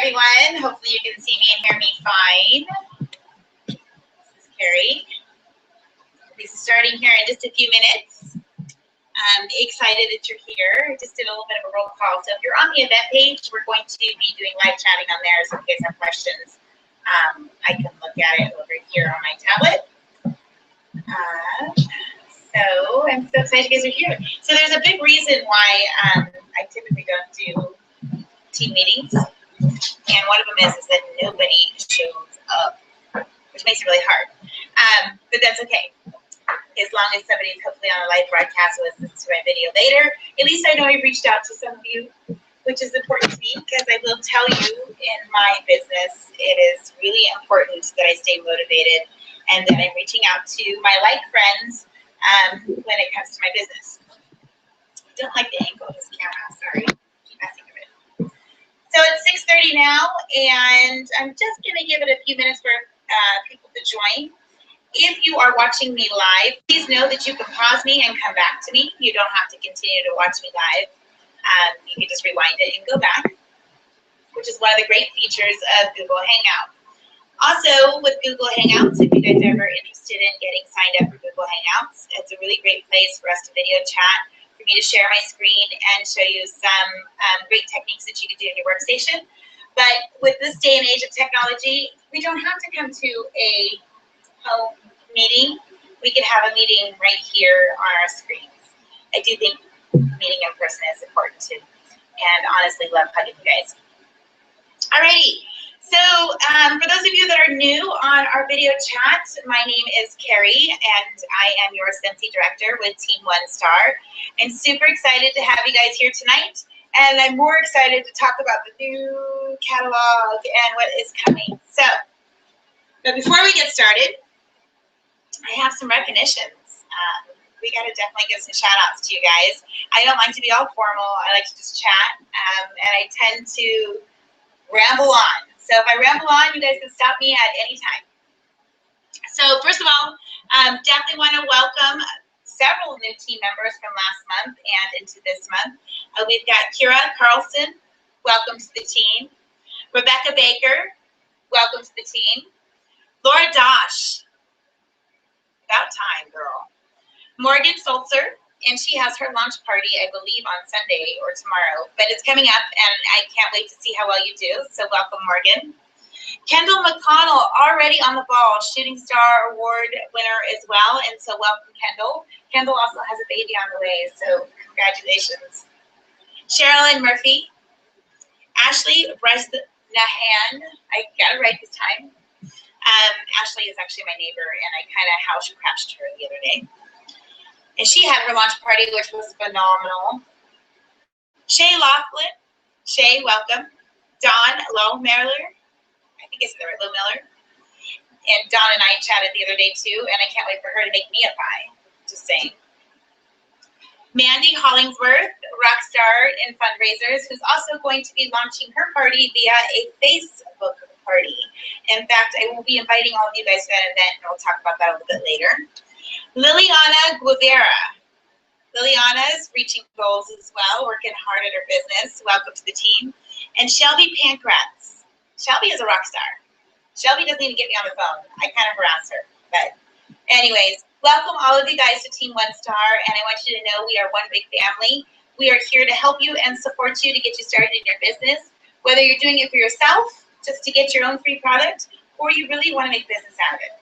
everyone. Hopefully you can see me and hear me fine. This is Carrie. We'll be starting here in just a few minutes. I'm excited that you're here. I just did a little bit of a roll call. So if you're on the event page, we're going to be doing live chatting on there. So if you guys have questions, I can look at it over here on my tablet. So I'm so excited you guys are here. So there's a big reason why I typically don't do team meetings. And one of them is that nobody shows up, which makes it really hard. But that's okay. As long as somebody's hopefully on a live broadcast or listens to my video later, at least I know I reached out to some of you, which is important to me because I will tell you in my business, it is really important that I stay motivated and that I'm reaching out to my like friends when it comes to my business. I don't like the angle of this camera, sorry. Keep messing with it. So it's 6:30 now, and I'm just going to give it a few minutes for people to join. If you are watching me live, please know that you can pause me and come back to me. You don't have to continue to watch me live. You can just rewind it and go back, which is one of the great features of Google Hangout. Also, with Google Hangouts, if you guys are ever interested in getting signed up for Google Hangouts, it's a really great place for us to video chat, for me to share my screen and show you some great techniques that you can do in your workstation. But with this day and age of technology, we don't have to come to a home meeting. We can have a meeting right here on our screens. I do think meeting in person is important too, and honestly love hugging you guys. Alrighty, so for those of you that are new on our video chat, my name is Carrie, and I am your Scentsy Director with Team One Star. I'm super excited to have you guys here tonight, and I'm more excited to talk about the new catalog and what is coming. So, but before we get started, I have some recognitions. We got to definitely give some shout outs to you guys. I don't like to be all formal. I like to just chat, and I tend to ramble on. So if I ramble on, you guys can stop me at any time. So first of all, definitely want to welcome several new team members from last month and into this month. We've got Kira Carlson, welcome to the team. Rebecca Baker, welcome to the team. Laura Dosh, about time, girl. Morgan Sulzer, and she has her launch party, I believe, on Sunday or tomorrow, but it's coming up, and I can't wait to see how well you do, so welcome, Morgan. Kendall McConnell, already on the ball, Shooting Star Award winner as well, and so welcome, Kendall. Kendall also has a baby on the way, so congratulations. Sherilyn Murphy, Ashley Bresnahan, I got it right this time. Ashley is actually my neighbor, and I kind of house crashed her the other day. And she had her launch party, which was phenomenal. Shay Laughlin, Shay, welcome. Dawn Lohmiller, I think it's the right Lohmiller. And Dawn and I chatted the other day too, and I can't wait for her to make me a pie. Just saying. Mandy Hollingsworth, rock star in fundraisers, who's also going to be launching her party via a Facebook party. In fact, I will be inviting all of you guys to that event, and we'll talk about that a little bit later. Liliana Guevara. Liliana's reaching goals as well, working hard at her business. Welcome to the team. And Shelby Pankratz. Shelby is a rock star. Shelby doesn't even get me on the phone. I kind of harass her. But anyways, welcome all of you guys to Team One Star, and I want you to know we are one big family. We are here to help you and support you to get you started in your business, whether you're doing it for yourself, just to get your own free product, or you really want to make business out of it.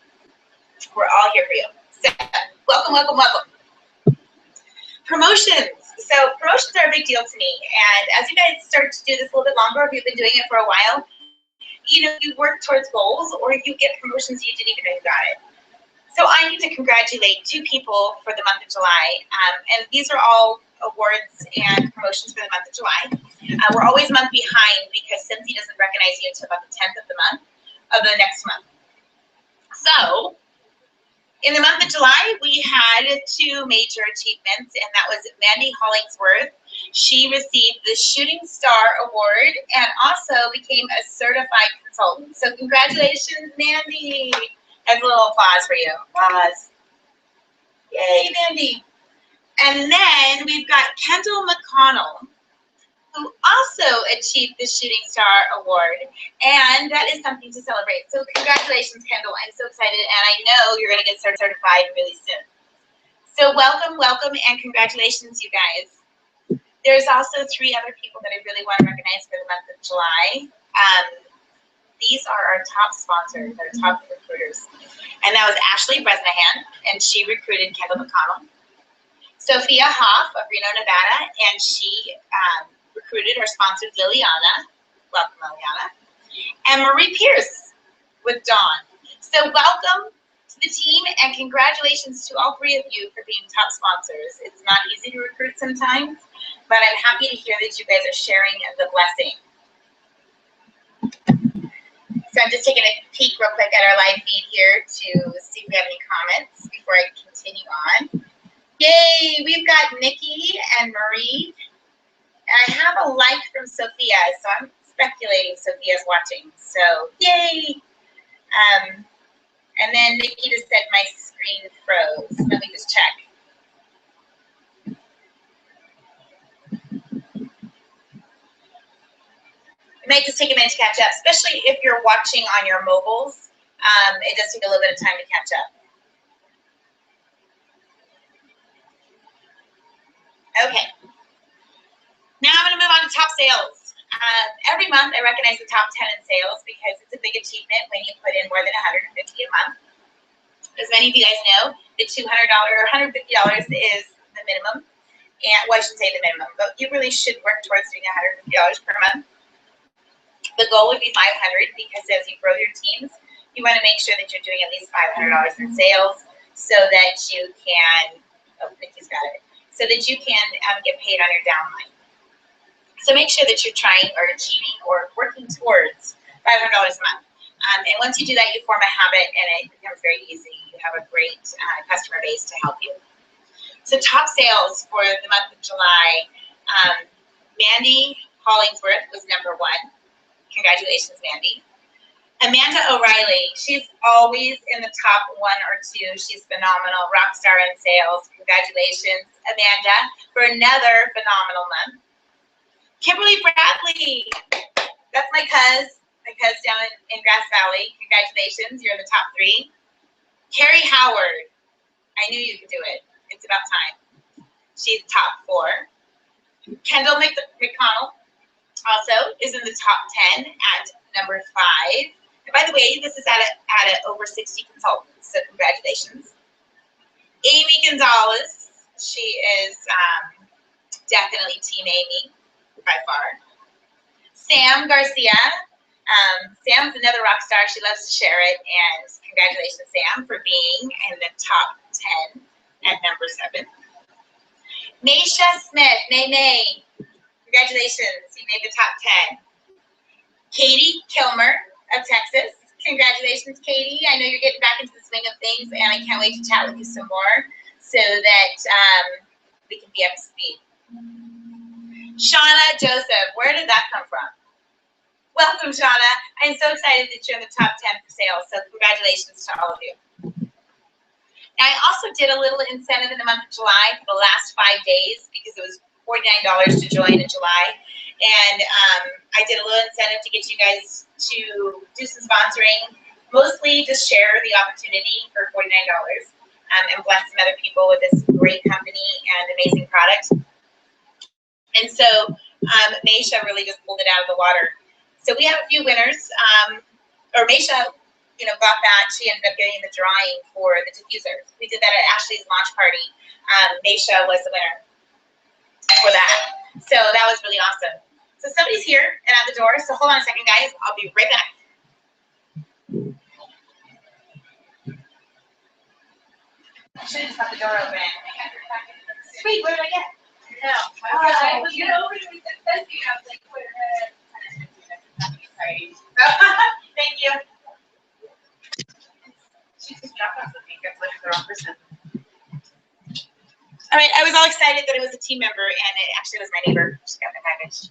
We're all here for you. So, welcome, welcome, welcome. Promotions. So promotions are a big deal to me. And as you guys start to do this a little bit longer, if you've been doing it for a while, you know, you work towards goals or you get promotions you didn't even know you got it. So I need to congratulate 2 people for the month of July. And these are all awards and promotions for the month of July. We're always a month behind because Scentsy doesn't recognize you until about the 10th of the month, of the next month. So in the month of July, we had 2 major achievements, and that was Mandy Hollingsworth. She received the Shooting Star Award and also became a certified consultant. So congratulations, Mandy. As a little applause for you. Applause. Yay, Mandy. And then we've got Kendall McConnell, who also achieved the Shooting Star Award, and that is something to celebrate. So congratulations, Kendall. I'm so excited, and I know you're going to get certified really soon. So welcome, welcome, and congratulations, you guys. There's also 3 other people that I really want to recognize for the month of July. These are our top sponsors, our top recruiters. And that was Ashley Bresnahan, and she recruited Kendall McConnell. Sophia Hoff of Reno, Nevada, and she recruited or sponsored Liliana. Welcome, Liliana. And Marie Pierce with Dawn. So welcome to the team, and congratulations to all 3 of you for being top sponsors. It's not easy to recruit sometimes, but I'm happy to hear that you guys are sharing the blessing. So I'm just taking a peek real quick at our live feed here to see if we have any comments before I continue on. Yay, we've got Nikki and Marie. And I have a like from Sophia, so I'm speculating Sophia's watching. So yay. And then Nikki just said my screen froze. Let me just check. It might just take a minute to catch up, especially if you're watching on your mobiles. It does take a little bit of time to catch up. Okay. Now I'm going to move on to top sales. Every month I recognize the top 10 in sales because it's a big achievement when you put in more than $150 a month. As many of you guys know, the $200 or $150 is the minimum. And well, I shouldn't say the minimum, but you really should work towards doing $150 per month. The goal would be $500 because as you grow your teams, you want to make sure that you're doing at least $500 in sales so that you can, oh, Nikki's got it, so that you can get paid on your downline. So make sure that you're trying or achieving or working towards $500 a month. And once you do that, you form a habit and it becomes very easy. You have a great customer base to help you. So top sales for the month of July, Mandy Hollingsworth was #1. Congratulations, Mandy. Amanda O'Reilly, she's always in the top 1 or 2. She's phenomenal, rock star in sales. Congratulations, Amanda, for another phenomenal month. Kimberly Bradley, that's my cuz down in Grass Valley. Congratulations, you're in the top 3. Carrie Howard, I knew you could do it. It's about time. She's top 4. Kendall McConnell also is in the top 10 at #5. And by the way, this is at over 60 consultants, so congratulations. Amy Gonzalez, she is definitely Team Amy by far. Sam Garcia, Sam's another rock star. She loves to share it, and congratulations, Sam, for being in the top 10 at #7. Maisha Smith, May. Congratulations, you made the top 10. Katie Kilmer of Texas. Congratulations, Katie. I know you're getting back into the swing of things, and I can't wait to chat with you some more so that we can be up to speed. Shauna Joseph, where did that come from? Welcome, Shauna. I'm so excited that you're in the top 10 for sales, so congratulations to all of you. Now, I also did a little incentive in the month of July for the last 5 days because it was $49 to join in July. And I did a little incentive to get you guys to do some sponsoring, mostly just share the opportunity for $49 and bless some other people with this great company and amazing product. And so Maisha really just pulled it out of the water. So we have a few winners. Maisha, got that. She ended up getting the drawing for the diffuser. We did that at Ashley's launch party. Maisha was the winner for that. So that was really awesome. So somebody's here and at the door. So hold on a second, guys. I'll be right back. I should have just left the door open. Sweet, what did I get? No. I was going to open it with the festive. I was like, put it in. Sorry. Thank you. She just dropped off the thing. That's like the wrong person. All right, I was all excited that it was a team member, and it actually was my neighbor. She got my package.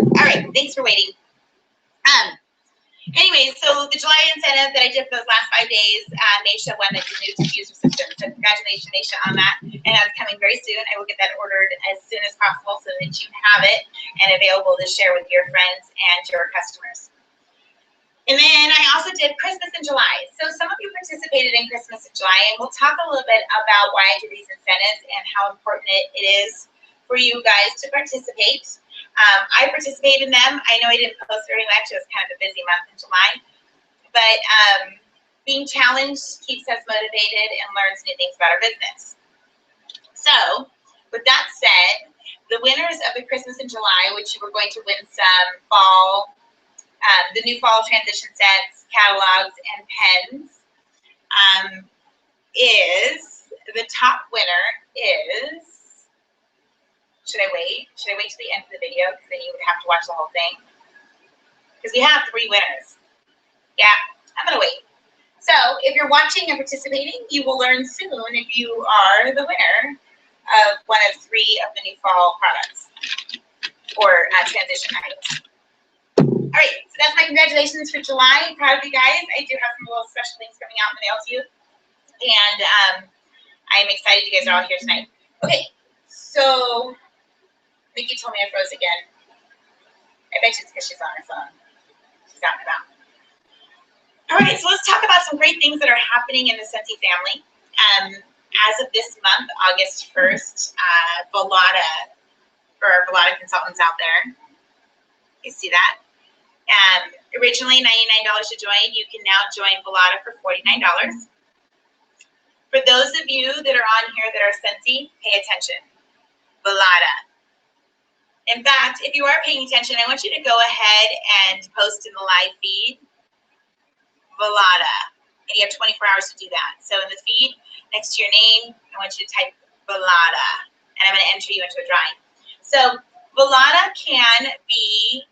All right, thanks for waiting. Anyway, so the July incentive that I did for those last 5 days, Naisha won the new diffuser system. So congratulations, Naisha, on that. And that's coming very soon. I will get that ordered as soon as possible so that you have it and available to share with your friends and your customers. And then I also did Christmas in July. So some of you participated in Christmas in July, and we'll talk a little bit about why I do these incentives and how important it is for you guys to participate. I participated in them. I know I didn't post very much. It was kind of a busy month in July. But being challenged keeps us motivated and learns new things about our business. So with that said, the winners of the Christmas in July, which you were going to win some fall, the new fall transition sets, catalogs, and pens, is the top winner is. Should I wait? Should I wait till the end of the video? Because then you would have to watch the whole thing. Because we have 3 winners. Yeah, I'm going to wait. So if you're watching and participating, you will learn soon if you are the winner of one of 3 of the new fall products or transition items. All right, so that's my congratulations for July. I'm proud of you guys. I do have some little special things coming out in the mail to you. And I'm excited you guys are all here tonight. Okay, so Vicky told me I froze again. I bet it's because she's on her phone. She's out and about. All right, so let's talk about some great things that are happening in the Scentsy family. As of this month, August 1st, Volata, for our Volata consultants out there, you see that? Originally $99 to join. You can now join Volata for $49. For those of you that are on here that are Scentsy, pay attention. Volata. In fact, if you are paying attention, I want you to go ahead and post in the live feed, Volata. And you have 24 hours to do that. So in the feed, next to your name, I want you to type Volata. And I'm going to enter you into a drawing. So Volata can be,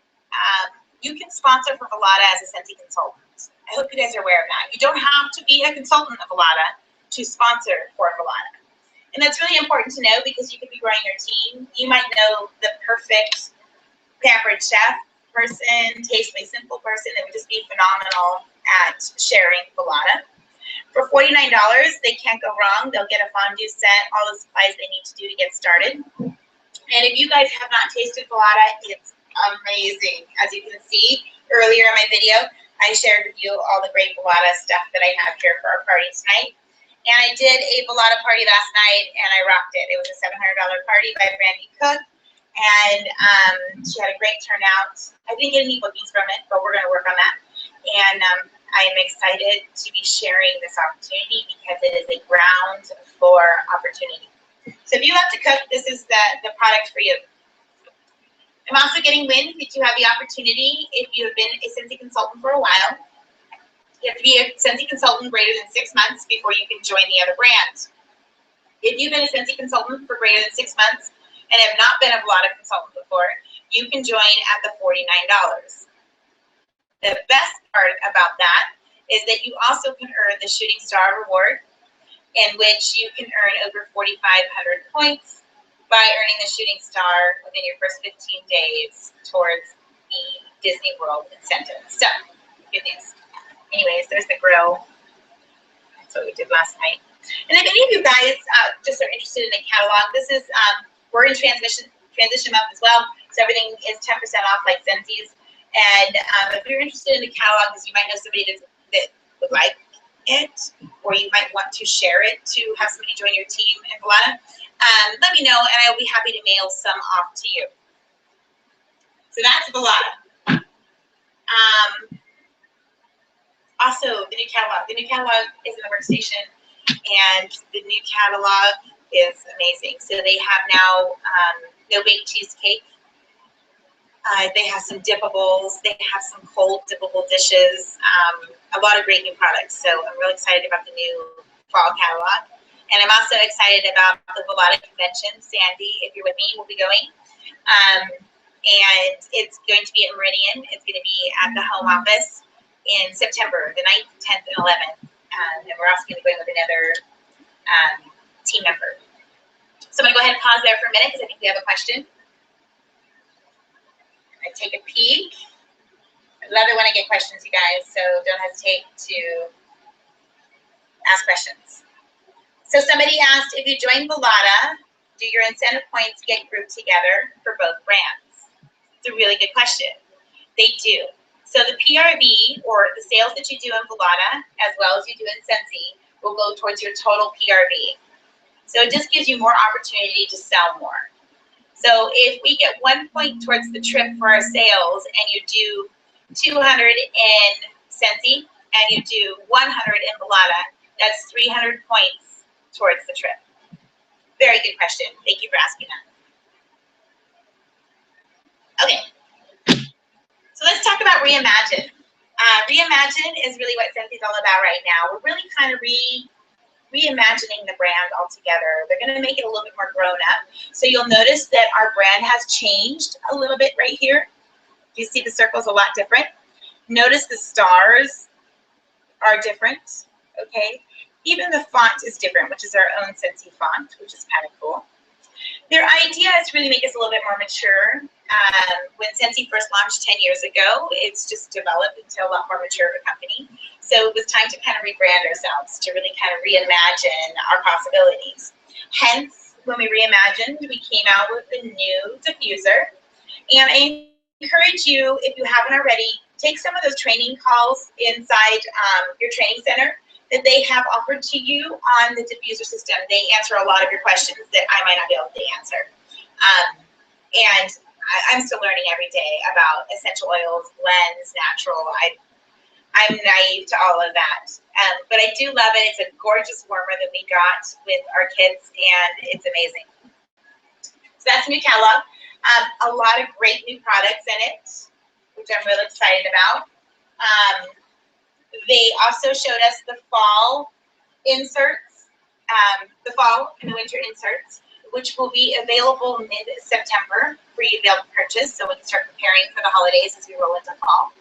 you can sponsor for Volata as a Scentsy consultant. I hope you guys are aware of that. You don't have to be a consultant of Volata to sponsor for Volata. And that's really important to know because you could be growing your team. You might know the perfect pampered chef person, tastefully simple person that would just be phenomenal at sharing Volata. For $49, they can't go wrong. They'll get a fondue set, all the supplies they need to do to get started. And if you guys have not tasted Volata, it's amazing. As you can see earlier in my video, I shared with you all the great Volata stuff that I have here for our party tonight. And I did a Volata party last night, and I rocked it. It was a $700 party by Brandy Cook, and she had a great turnout. I didn't get any bookings from it, but we're going to work on that. And I am excited to be sharing this opportunity because it is a ground floor opportunity. So if you love to cook, this is the product for you. I'm also getting wind that you have the opportunity, if you have been a Scentsy consultant for a while, you have to be a Scentsy consultant greater than 6 months before you can join the other brand. If you've been a Scentsy consultant for greater than 6 months and have not been a Volata consultant before, you can join at the $49. The best part about that is that you also can earn the Shooting Star Reward, in which you can earn over 4,500 points by earning the Shooting Star within your first 15 days towards the Disney World incentive. So, good news. Anyways, there's the grill. That's what we did last night. And if any of you guys just are interested in a catalog, this is, we're in transition month as well, so everything is 10% off like Scentsy's. And if you're interested in the catalog, because you might know somebody that would like it, or you might want to share it to have somebody join your team in Volata, let me know, and I will be happy to mail some off to you. So that's Volata. Also, the new catalog. The new catalog is in the workstation, and the new catalog is amazing. So they have now no-bake cheesecake. They have some dippables. They have some cold dippable dishes. A lot of great new products. So I'm really excited about the new fall catalog. And I'm also excited about the Volata convention. Sandy, if you're with me, will be going. And it's going to be at Meridian. It's going to be at the home office in September, the 9th, 10th, and 11th. And we're also going to be going with another team member. So I'm going to go ahead and pause there for a minute because I think we have a question. I take a peek. love it when I get questions, you guys, so don't hesitate to ask questions. So somebody asked, if you join Velada, do your incentive points get grouped together for both brands? It's a really good question. They do. So the PRV, or the sales that you do in Velada, as well as you do in Scentsy, will go towards your total PRV. So it just gives you more opportunity to sell more. So if we get 1 point towards the trip for our sales, and you do 200 in Scentsy, and you do 100 in Velada, that's 300 points towards the trip. Very good question. Thank you for asking that. Okay. So let's talk about Reimagine. Reimagine is really what Scentsy's all about right now. We're really kind of reimagining the brand altogether. They're going to make it a little bit more grown up. So you'll notice that our brand has changed a little bit right here. You see the circle's a lot different. Notice the stars are different, okay? Even the font is different, which is our own Scentsy font, which is kind of cool. Their idea is to really make us a little bit more mature. When Scentsy first launched 10 years ago, it's just developed into a lot more mature of a company. So it was time to kind of rebrand ourselves, to really kind of reimagine our possibilities. Hence, when we reimagined, we came out with the new diffuser. And I encourage you, if you haven't already, take some of those training calls inside your training center that they have offered to you on the diffuser system. They answer a lot of your questions that I might not be able to answer. And I'm still learning every day about essential oils, blends, natural. I'm naive to all of that. But I do love it. It's a gorgeous warmer that we got with our kids, and it's amazing. So that's a new catalog. A lot of great new products in it, which I'm really excited about. They also showed us the fall inserts, the fall and the winter inserts, which will be available mid-September for you to be able to purchase, so we can start preparing for the holidays as we roll into fall.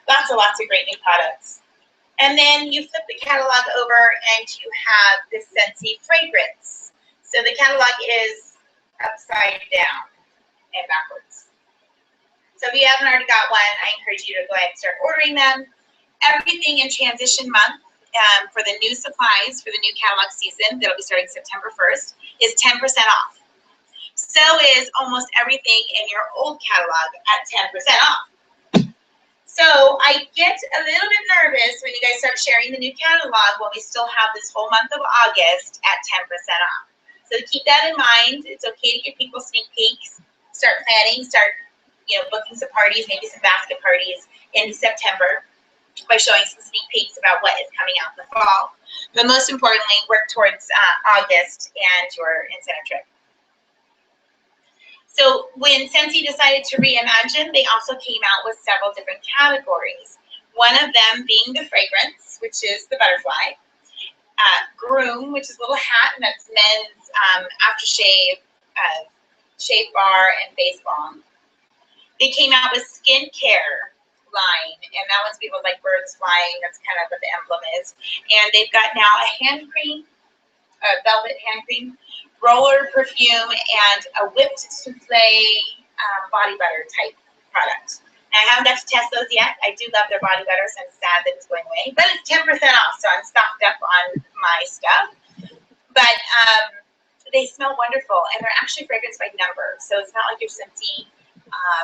Lots of great new products. And then you flip the catalog over and you have the Scentsy fragrance. So the catalog is upside down and backwards. So if you haven't already got one, I encourage you to go ahead and start ordering them. Everything in transition month for the new supplies for the new catalog season that'll be starting September 1st is 10% off. So is almost everything in your old catalog at 10% off. So I get a little bit nervous when you guys start sharing the new catalog when we still have this whole month of August at 10% off. So keep that in mind. It's okay to give people sneak peeks, start planning, start booking some parties, maybe some basket parties in September by showing some sneak peeks about what is coming out in the fall. But most importantly, work towards August and your incentive trip. So when Scentsy decided to reimagine, they also came out with several different categories. One of them being the fragrance, which is the butterfly. Groom, which is a little hat, and that's men's aftershave, shave bar, and face balm. They came out with skincare line, and that one's people like birds flying. That's kind of what the emblem is. And they've got now a hand cream, a velvet hand cream, roller perfume, and a whipped souffle body butter type product. Now, I haven't got to test those yet. I do love their body butter, so I'm sad that it's going away. But it's 10% off, so I'm stocked up on my stuff. But they smell wonderful, and they're actually fragrance by number. So it's not like your Scentsy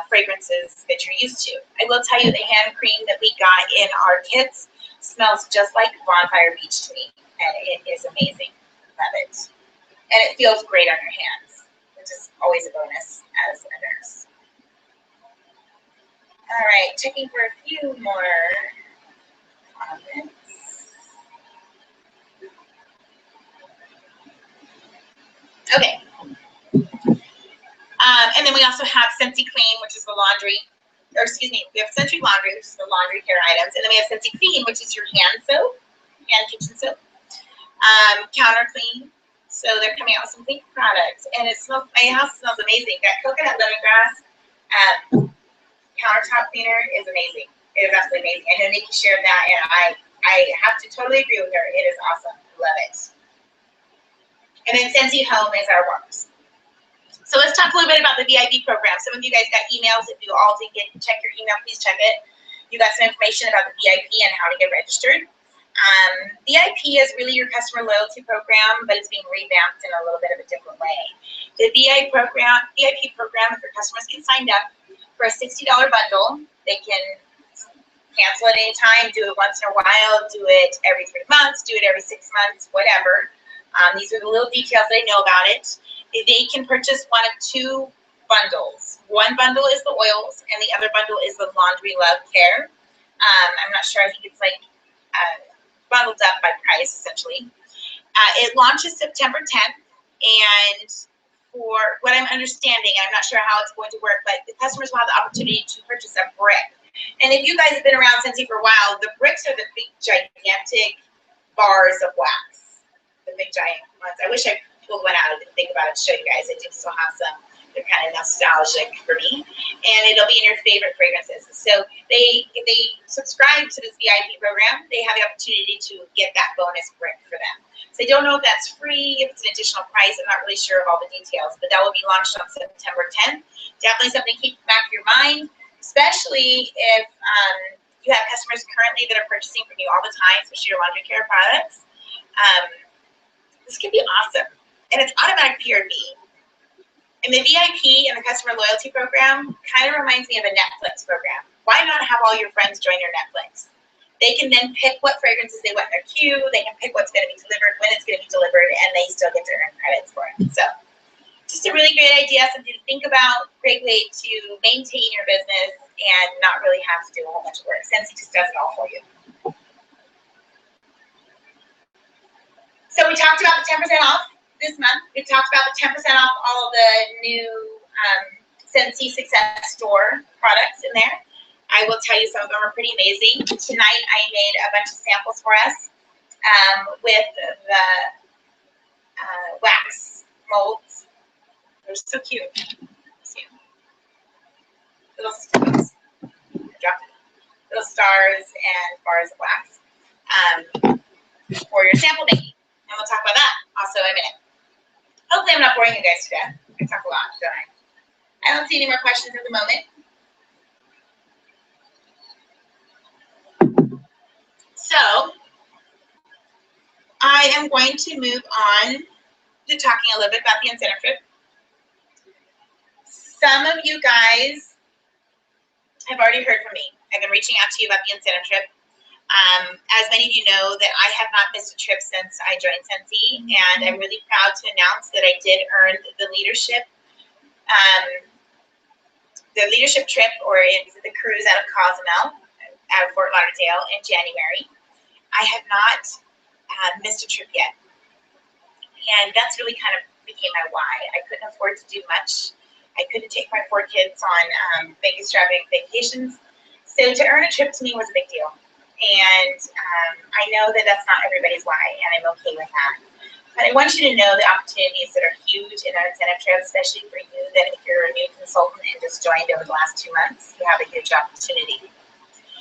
fragrances that you're used to. I will tell you the hand cream that we got in our kits smells just like Bonfire Beach to me, and it is amazing. Love it. And it feels great on your hands, which is always a bonus as a nurse. All right, checking for a few more comments. Okay. And then we also have Scentsy Clean, which is the laundry, or excuse me, we have Scentsy Laundry, which is the laundry care items, and then we have Scentsy Clean, which is your hand soap, hand kitchen soap, counter clean. So they're coming out with some clean products, and it smells. My house smells amazing. That coconut lemongrass countertop cleaner is amazing. It is absolutely amazing. I know Nikki shared that, and I have to totally agree with her. It is awesome. Love it. And then Scentsy Home is our wipes. So let's talk a little bit about the VIP program. Some of you guys got emails. If you all didn't check your email, please check it. You got some information about the VIP and how to get registered. VIP is really your customer loyalty program, but it's being revamped in a little bit of a different way. The VIP program, if your customers get signed up for a $60 bundle, they can cancel at any time, do it once in a while, do it every 3 months, do it every 6 months, whatever. These are the little details they know about it. They can purchase one of 2 bundles. One bundle is the oils, and the other bundle is the laundry love care. I'm not sure. I think it's like bundled up by price, essentially. It launches September 10th, and for what I'm understanding, I'm not sure how it's going to work, but the customers will have the opportunity to purchase a brick. And if you guys have been around Scentsy for a while, the bricks are the big, gigantic bars of wax. The big, giant ones. I wish I pulled one out and think about it to show you guys. I do still have some. They're kind of nostalgic for me. And it'll be in your favorite fragrances. So if they subscribe to this VIP program, they have the opportunity to get that bonus brick for them. So I don't know if that's free, if it's an additional price. I'm not really sure of all the details, but that will be launched on September 10th. Definitely something to keep in the back of your mind, especially if you have customers currently that are purchasing from you all the time, especially your laundry care products. This could be awesome. And it's automatic PRV. And the VIP and the customer loyalty program kind of reminds me of a Netflix program. Why not have all your friends join your Netflix? They can then pick what fragrances they want in their queue. They can pick what's going to be delivered, when it's going to be delivered, and they still get to earn credits for it. So just a really great idea, something to think about, great way to maintain your business and not really have to do a whole bunch of work. Scentsy just does it all for you. So we talked about the 10% off this month. We talked about the 10% off all of the new Scentsy Success Store products in there. I will tell you some of them are pretty amazing. Tonight I made a bunch of samples for us with the wax molds. They're so cute. See little stars. Little stars and bars of wax for your sample making. And we'll talk about that also in a minute. Hopefully I'm not boring you guys to death. I talk a lot, don't I? I don't see any more questions at the moment. So I am going to move on to talking a little bit about the incentive trip. Some of you guys have already heard from me. I've been reaching out to you about the incentive trip. As many of you know, that I have not missed a trip since I joined Scentsy, and I'm really proud to announce that I did earn the leadership trip, or the cruise out of Cozumel, out of Fort Lauderdale in January. I have not missed a trip yet, and that's really kind of became my why. I couldn't afford to do much. I couldn't take my 4 kids on big extravagant vacations, so to earn a trip to me was a big deal. And I know that that's not everybody's why, and I'm okay with that. But I want you to know the opportunities that are huge in our incentive trip, especially for you, that if you're a new consultant and just joined over the last 2 months, you have a huge opportunity.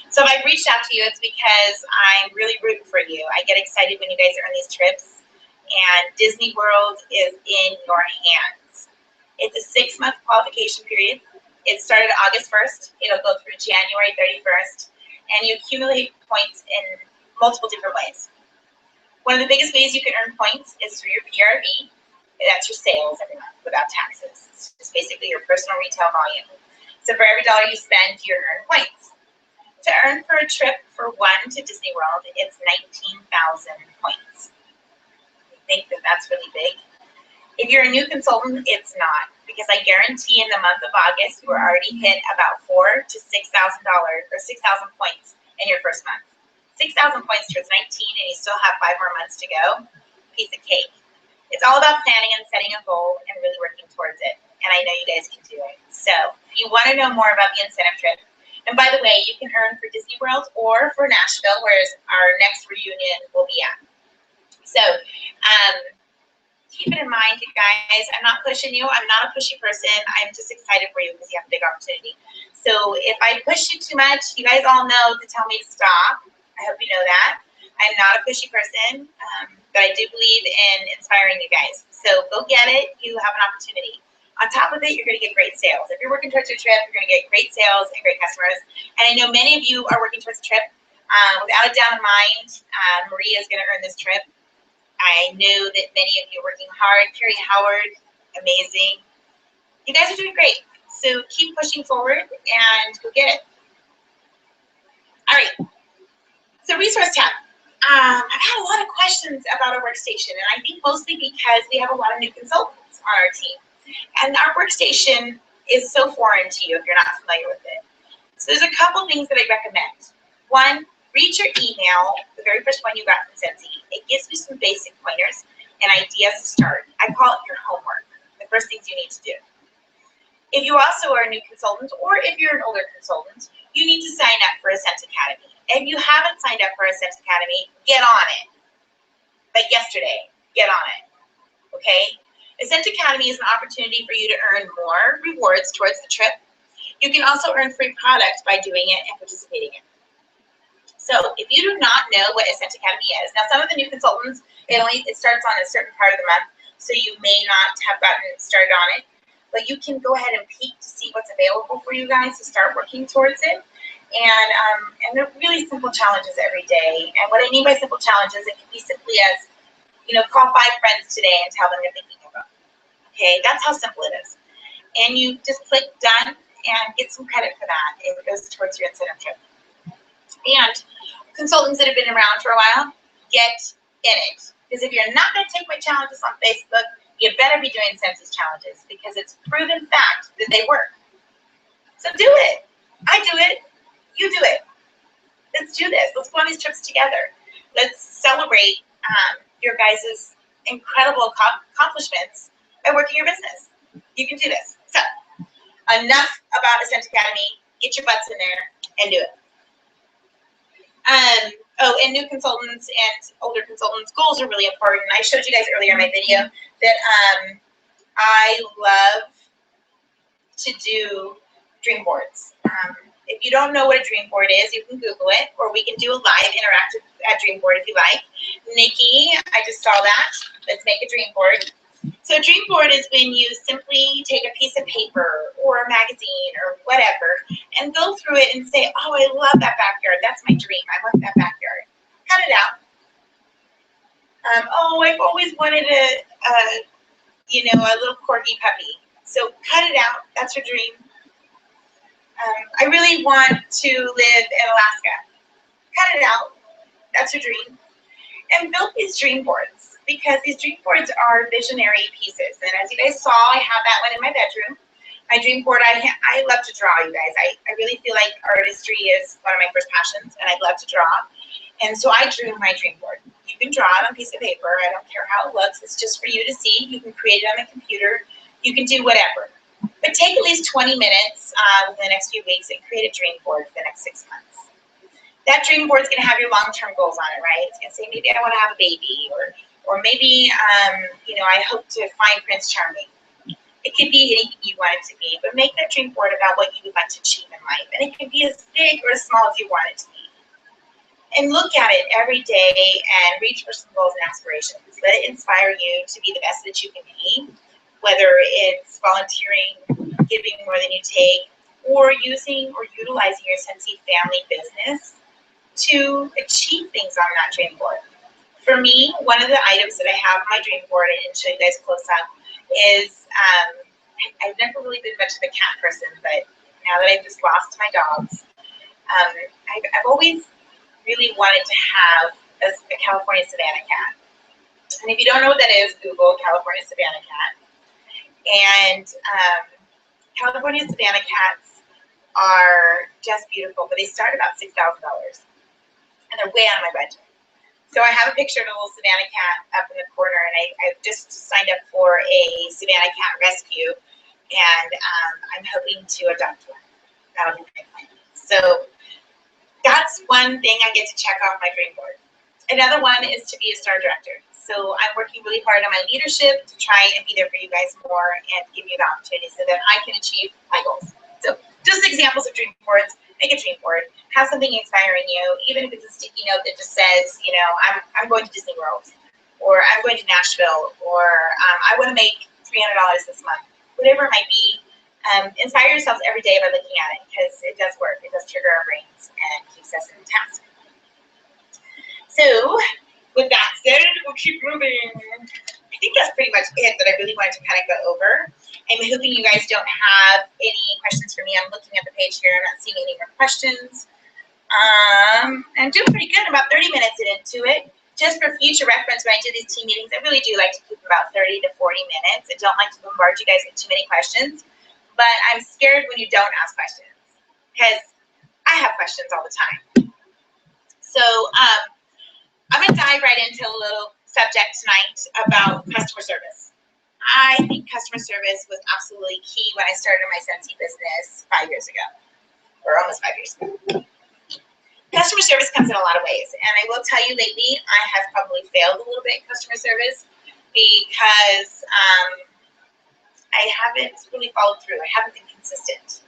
So if I reached out to you, it's because I'm really rooting for you. I get excited when you guys earn these trips, and Disney World is in your hands. It's a 6-month qualification period. It started August 1st. It'll go through January 31st. And you accumulate points in multiple different ways. One of the biggest ways you can earn points is through your PRV. That's your sales every month without taxes. It's just basically your personal retail volume. So for every dollar you spend, you earn points. To earn for a trip for one to Disney World, it's 19,000 points. You think that that's really big? If you're a new consultant, it's not, because I guarantee in the month of August, you already hit about $4,000 to $6,000 or 6,000 points in your first month. 6,000 points towards 19, and you still have 5 more months to go. Piece of cake. It's all about planning and setting a goal and really working towards it. And I know you guys can do it. So if you want to know more about the incentive trip, and by the way, you can earn for Disney World or for Nashville, where our next reunion will be at. So, keep it in mind, you guys. I'm not pushing you. I'm not a pushy person. I'm just excited for you because you have a big opportunity. So if I push you too much, you guys all know to tell me to stop. I hope you know that. I'm not a pushy person, but I do believe in inspiring you guys. So go get it. You have an opportunity. On top of it, you're going to get great sales. If you're working towards your trip, you're going to get great sales and great customers. And I know many of you are working towards a trip. Without a doubt in mind, Maria is going to earn this trip. I know that many of you are working hard. Carrie Howard, amazing. You guys are doing great. So keep pushing forward and go get it. All right. So resource tab. I've had a lot of questions about our workstation, and I think mostly because we have a lot of new consultants on our team. And our workstation is so foreign to you if you're not familiar with it. So there's a couple things that I recommend. One, read your email, the very first one you got from Scentsy. It gives you some basic pointers and ideas to start. I call it your homework, the first things you need to do. If you also are a new consultant, or if you're an older consultant, you need to sign up for Ascent Academy. If you haven't signed up for Ascent Academy, get on it. Like yesterday, get on it, okay? Ascent Academy is an opportunity for you to earn more rewards towards the trip. You can also earn free products by doing it and participating in it. So if you do not know what Ascent Academy is, now some of the new consultants, it starts on a certain part of the month, so you may not have gotten started on it, but you can go ahead and peek to see what's available for you guys to start working towards it. And they're really simple challenges every day. And what I mean by simple challenges, it can be simply as, call 5 friends today and tell them you're thinking of them. Okay, that's how simple it is. And you just click done and get some credit for that. It goes towards your incentive trip. And consultants that have been around for a while, get in it. Because if you're not going to take my challenges on Facebook, you better be doing Scentsy's challenges, because it's proven fact that they work. So do it. I do it. You do it. Let's do this. Let's go on these trips together. Let's celebrate your guys' incredible accomplishments by working your business. You can do this. So, enough about Ascent Academy. Get your butts in there and do it. And new consultants and older consultants, goals are really important. I showed you guys earlier in my video that I love to do dream boards. If you don't know what a dream board is, you can Google it, or we can do a live interactive dream board if you like. Nikki, I just saw that. Let's make a dream board. So a dream board is when you simply take a piece of paper or a magazine or whatever and go through it and say, oh, I love that backyard. That's my dream. I want that backyard. Cut it out. Oh, I've always wanted a little corgi puppy. So cut it out. That's your dream. I really want to live in Alaska. Cut it out. That's your dream. And build these dream boards, because these dream boards are visionary pieces. And as you guys saw, I have that one in my bedroom. My dream board, I love to draw, you guys. I really feel like artistry is one of my first passions, and I love to draw. And so I drew my dream board. You can draw it on a piece of paper. I don't care how it looks. It's just for you to see. You can create it on the computer. You can do whatever. But take at least 20 minutes within the next few weeks and create a dream board for the next 6 months. That dream board is going to have your long-term goals on it, right? It's going to say, maybe I want to have a baby, or maybe, I hope to find Prince Charming. It could be anything you want it to be, but make that dream board about what you would like to achieve in life. And it can be as big or as small as you want it to be. And look at it every day and reach for some goals and aspirations. Let it inspire you to be the best that you can be, whether it's volunteering, giving more than you take, or using or utilizing your Scentsy family business to achieve things on that dream board. For me, one of the items that I have on my dream board, I didn't show you guys close up, is I've never really been much of a cat person, but now that I've just lost my dogs, I've always really wanted to have a California Savannah cat. And if you don't know what that is, Google California Savannah cat. And California Savannah cats are just beautiful, but they start about $6,000. And they're way out of my budget. So I have a picture of a little Savannah cat up in the corner, and I've just signed up for a Savannah cat rescue, and I'm hoping to adopt one. That'll be my plan. So that's one thing I get to check off my dream board. Another one is to be a star director. So I'm working really hard on my leadership to try and be there for you guys more and give you the opportunity so that I can achieve my goals. So just examples of dream boards. Make a dream board. Have something inspiring you, even if it's a sticky note that just says, I'm going to Disney World, or I'm going to Nashville, or I want to make $300 this month. whatever it might be. Inspire yourselves every day by looking at it, because it does work. It does trigger our brains and keeps us in the task. So, with that said, we'll keep moving. I think that's pretty much it that I really wanted to kind of go over. I'm hoping you guys don't have any questions for me. I'm looking at the page here. I'm not seeing any more questions. I'm doing pretty good. I'm about 30 minutes into it. Just for future reference, when I do these team meetings, I really do like to keep them about 30 to 40 minutes. I don't like to bombard you guys with too many questions. But I'm scared when you don't ask questions, because I have questions all the time. So I'm going to dive right into a little subject tonight about customer service. I think customer service was absolutely key when I started my Scentsy business 5 years ago, or almost 5 years ago. Customer service comes in a lot of ways, and I will tell you lately, I have probably failed a little bit in customer service because I haven't really followed through. I haven't been consistent.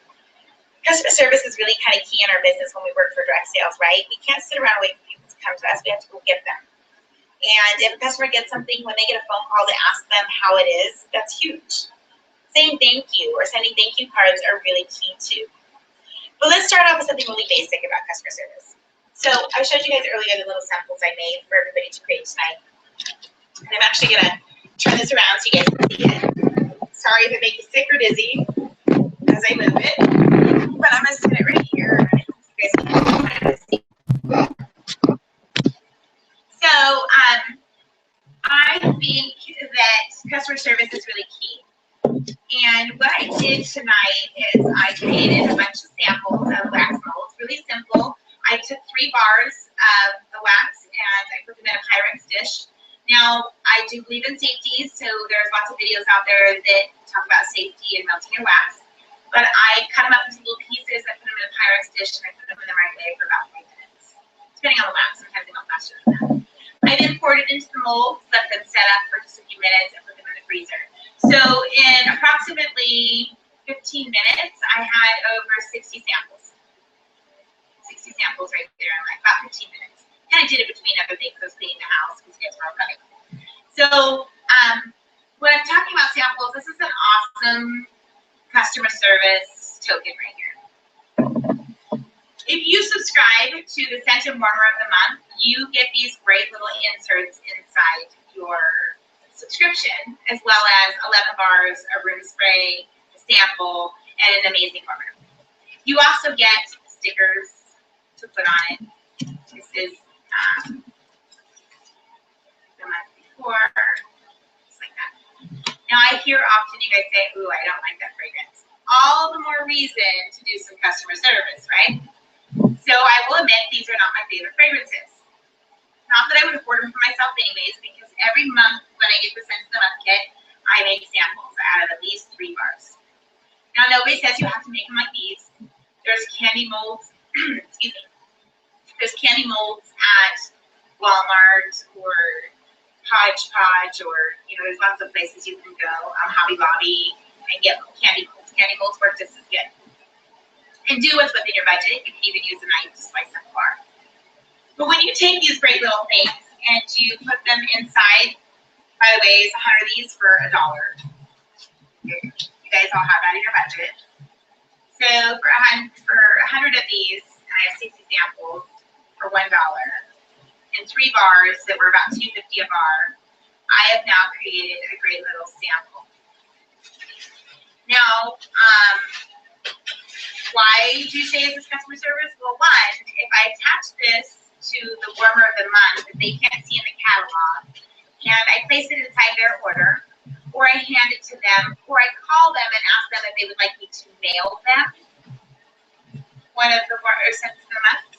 Customer service is really kind of key in our business when we work for direct sales, right? We can't sit around and wait for people to come to us. We have to go get them. And if a customer gets something, when they get a phone call to ask them how it is, that's huge. Saying thank you or sending thank you cards are really key too. But let's start off with something really basic about customer service. So I showed you guys earlier the little samples I made for everybody to create tonight. And I'm actually going to turn this around so you guys can see it. Sorry if it makes you sick or dizzy as I move it, but I'm going to sit it right here. You guys can kind of see. So I think that customer service is really key. And what I did tonight is I created a bunch of samples of wax molds, really simple. I took 3 bars of the wax and I put them in a Pyrex dish. Now, I do believe in safety, so there's lots of videos out there that talk about safety and melting your wax. But I cut them up into little pieces, I put them in a Pyrex dish, and I put them in the microwave for about 3 minutes. Depending on the wax, sometimes they melt faster than that. I then poured it into the molds, let them set up for just a few minutes, and put them in the freezer. So in approximately 15 minutes, I had over 60 samples. 60 samples right there in like about 15 minutes. And I did it between other things. I was cleaning the house because you guys were all coming. So when I'm talking about samples, this is an awesome customer service token right here. If you subscribe to the Scent and Warmer of the Month, you get these great little inserts inside your subscription, as well as 11 bars, a room spray, a sample, and an amazing warmer. You also get stickers to put on it. This is the month before, just like that. Now I hear often you guys say, ooh, I don't like that fragrance. All the more reason to do some customer service, right? So I will admit these are not my favorite fragrances. Not that I would afford them for myself anyways, because every month when I get the Scent of the Month kit, I make samples out of at least 3 bars. Now nobody says you have to make them like these. There's candy molds, excuse me. There's candy molds at Walmart or Hodgepodge, or there's lots of places you can go. Hobby Lobby and get candy molds. Candy molds work just as good. And do what's within your budget. You can even use a knife to slice up a bar. But when you take these great little things and you put them inside, by the way, it's 100 of these for $1. You guys all have that in your budget. So for 100 of these, and I have 60 samples for $1, and 3 bars that were about $2.50 a bar, I have now created a great little sample. Now, why do you say is this customer service? Well, one, if I attach this to the Warmer of the Month that they can't see in the catalog, and I place it inside their order, or I hand it to them, or I call them and ask them if they would like me to mail them one of the Scents of the Month,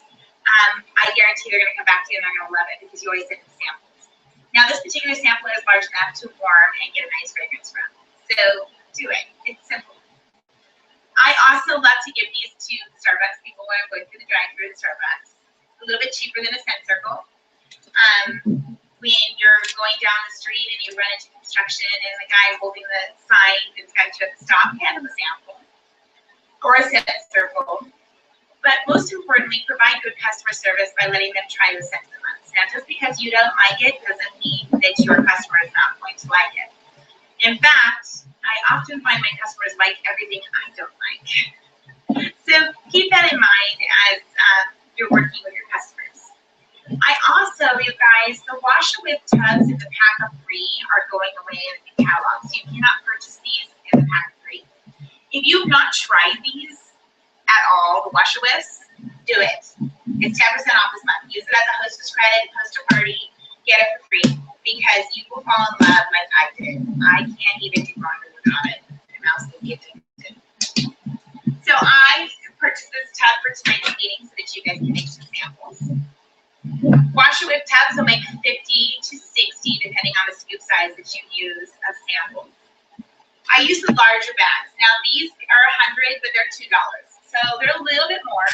I guarantee they're going to come back to you and they're going to love it because you always send them samples. Now, this particular sample is large enough to warm and get a nice fragrance from. So do it. It's simple. I also love to give these to Starbucks people when I'm going through the drive-thru at Starbucks. A little bit cheaper than a Scent Circle. When you're going down the street and you run into construction and the guy holding the sign that's got you at the stop, hand him a sample. Or a Scent Circle. But most importantly, provide good customer service by letting them try the Scent of the Month. Now, just because you don't like it doesn't mean that your customer is not going to like it. In fact, I often find my customers like everything I don't like. So keep that in mind as you're working with your customers. I also, you guys, the wash and whip tubs in the pack of 3 are going away in the catalog, so you cannot purchase these in the pack of 3. If you've not tried these at all, the wash and whips, do it. It's 10% off this month. Use it as a hostess credit, host a party, get it for free, because you will fall in love like I did. I can't even do laundry without it. I'm absolutely addicted. So I purchased this tub for tonight's meeting so that you guys can make some samples. Wash and whip tubs will make 50 to 60 depending on the scoop size that you use of samples. I use the larger bags. Now these are 100, but they're $2. So they're a little bit more,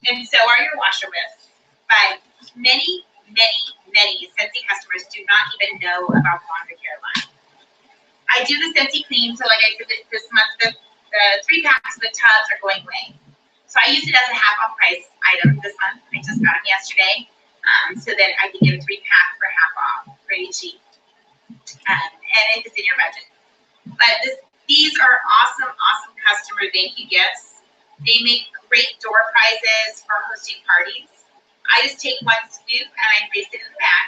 and so are your washer whips. But many Scentsy customers do not even know about the laundry care line. I do the Scentsy clean, so like I said, this month the 3 packs of the tubs are going away. So I used it as a half off price item this month. I just got them yesterday, so that I can get a 3-pack for half off, pretty cheap. And if it's in your budget. But these are awesome customer thank you gifts. They make great door prizes for hosting parties. I just take 1 scoop and I place it in the bag.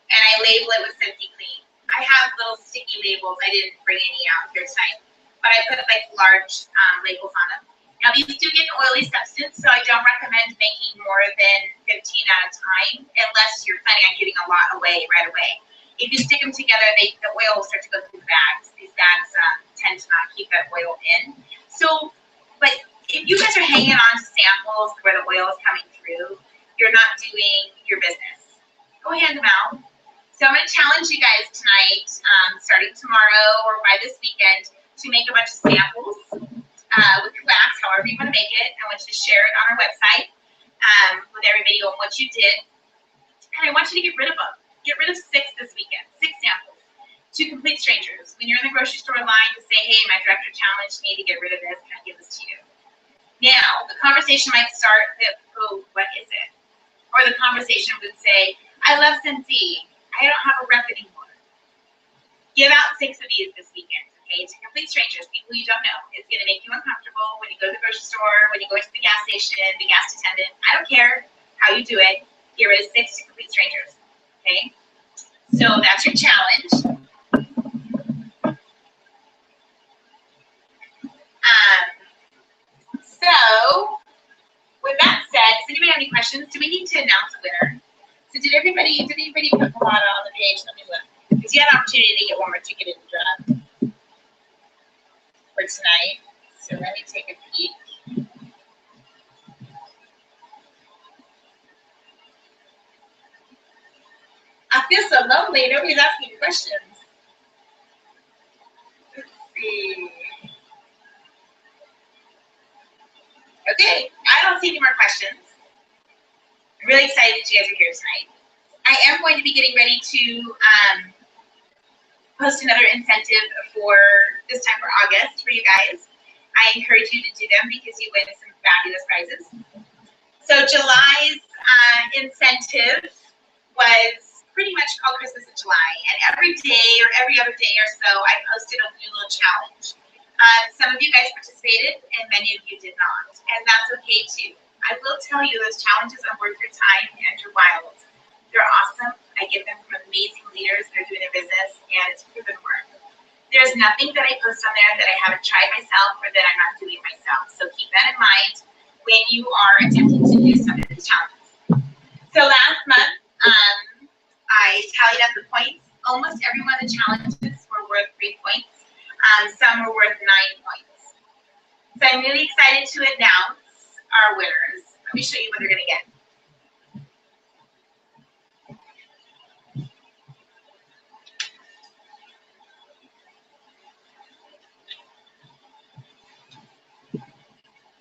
And I label it with Scentsy Clean. I have little sticky labels. I didn't bring any out here tonight, but I put like large labels on them. Now these do get an oily substance, so I don't recommend making more than 15 at a time unless you're planning on giving a lot away right away. If you stick them together, the oil will start to go through the bags. These bags tend to not keep that oil in. So, but if you guys are hanging on to samples where the oil is coming through, you're not doing your business. Go hand them out. So I'm going to challenge you guys tonight, starting tomorrow or by this weekend, to make a bunch of samples with your wax, however you want to make it. I want you to share it on our website with everybody on what you did. And I want you to get rid of them. Get rid of 6 this weekend, 6 samples to complete strangers. When you're in the grocery store line to say, hey, my director challenged me to get rid of this, can I give this to you? Now, the conversation might start with, oh, what is it? Or the conversation would say, I love Scentsy. I don't have a rep anymore. Give out 6 of these this weekend, okay? To complete strangers, people you don't know. It's going to make you uncomfortable when you go to the grocery store, when you go to the gas station, the gas attendant. I don't care how you do it. Get rid of 6 to complete strangers, okay? So that's your challenge. So with that said, does anybody have any questions? Do we need to announce a winner? So did anybody put Colada on the page? Let me look. Because you had an opportunity to get 1 more ticket in the draft for tonight. So let me take a peek. I feel so lonely. Nobody's asking questions. Let's see. Okay, I don't see any more questions. I'm really excited that you guys are here tonight. I am going to be getting ready to post another incentive for this time for August for you guys. I encourage you to do them because you win some fabulous prizes. So July's incentive was pretty much called Christmas in July, and every day or every other day or so, I posted a new little challenge. Some of you guys participated, and many of you did not, and that's okay too. I will tell you those challenges are worth your time and your while. They're awesome. I get them from amazing leaders that are doing their business, and it's proven work. There's nothing that I post on there that I haven't tried myself or that I'm not doing myself. So keep that in mind when you are attempting to do some of these challenges. So last month, I tallied up the points. Almost every one of the challenges were worth 3 points. Some were worth 9 points. So I'm really excited to announce our winners. Let me show you what they're going to get.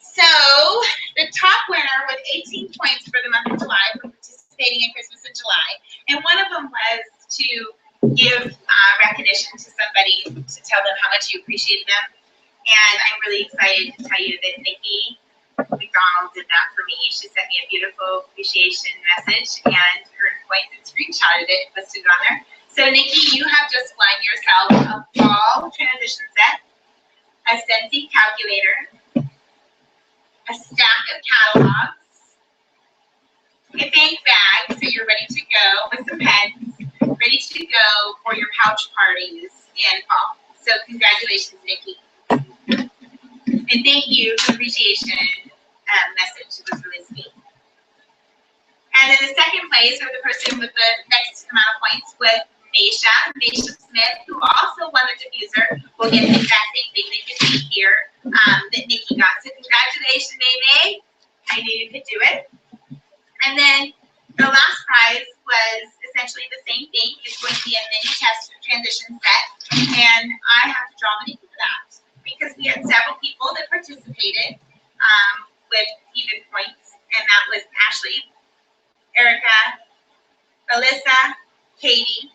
So the top winner with 18 points for the month of July for participating in Christmas in July, and one of them was to give recognition to somebody, to tell them how much you appreciated them. And I'm really excited to tell you that Nikki McDonald did that for me. She sent me a beautiful appreciation message and earned points and screenshotted it and posted it on there. So Nikki, you have just won yourself a fall transition set, a Scentsy calculator, a stack of catalogs, a bank bag, so you're ready to go with some pens, ready to go for your pouch parties in fall. So congratulations, Nikki. And thank you for the appreciation message. It was really sweet. And then the second place, or the person with the next amount of points, was Maisha Smith, who also won the diffuser. Will get the exact same thing that you see here that Nikki got. So congratulations, May. I knew you could do it. And then the last prize was essentially the same thing. It's going to be a mini test transition set. And I have to draw the Nikki for that because we had several people that participated with even points. And that was Ashley, Erica, Alyssa, Katie,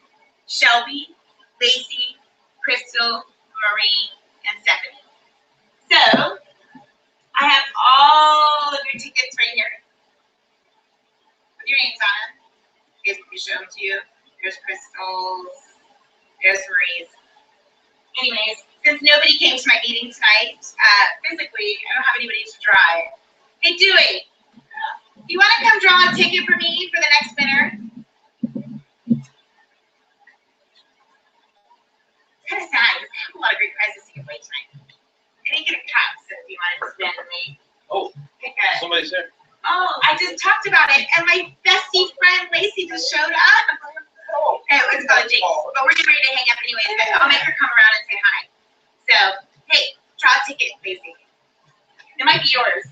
Shelby, Lacey, Crystal, Marie, and Stephanie. So I have all of your tickets right here with your names on them. Here's what we show them to you. There's Crystal's. There's Marie's. Anyways, since nobody came to my meeting tonight, physically, I don't have anybody to draw it. Hey, Dewey, do you want to come draw a ticket for me for the next winner? Kind of sad because I have a lot of great prizes to give away tonight. I didn't get a cup, so if you wanted to spend me. Oh, somebody's there. Oh, I just talked about it, and my bestie friend Lacey just showed up. It was called Jinx, but we're getting ready to hang up anyways. But I'll make her come around and say hi. So, hey, draw a ticket, Lacey. It might be yours.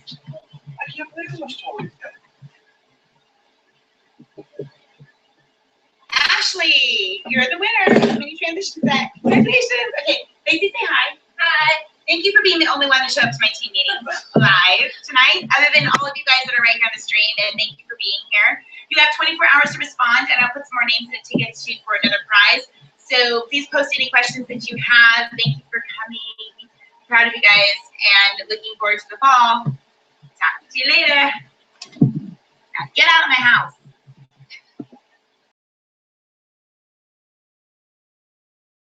I can't believe how much taller he's got. Ashley, you're the winner. Mini transition set. Congratulations. Okay, Lacey, say hi. Hi. Thank you for being the only one to show up to my team meeting live tonight, other than all of you guys that are right here on the stream, and thank you for being here. You have 24 hours to respond, and I'll put some more names in the ticket sheet for another prize. So please post any questions that you have. Thank you for coming. I'm proud of you guys, and looking forward to the fall. Talk to you later. Now get out of my house.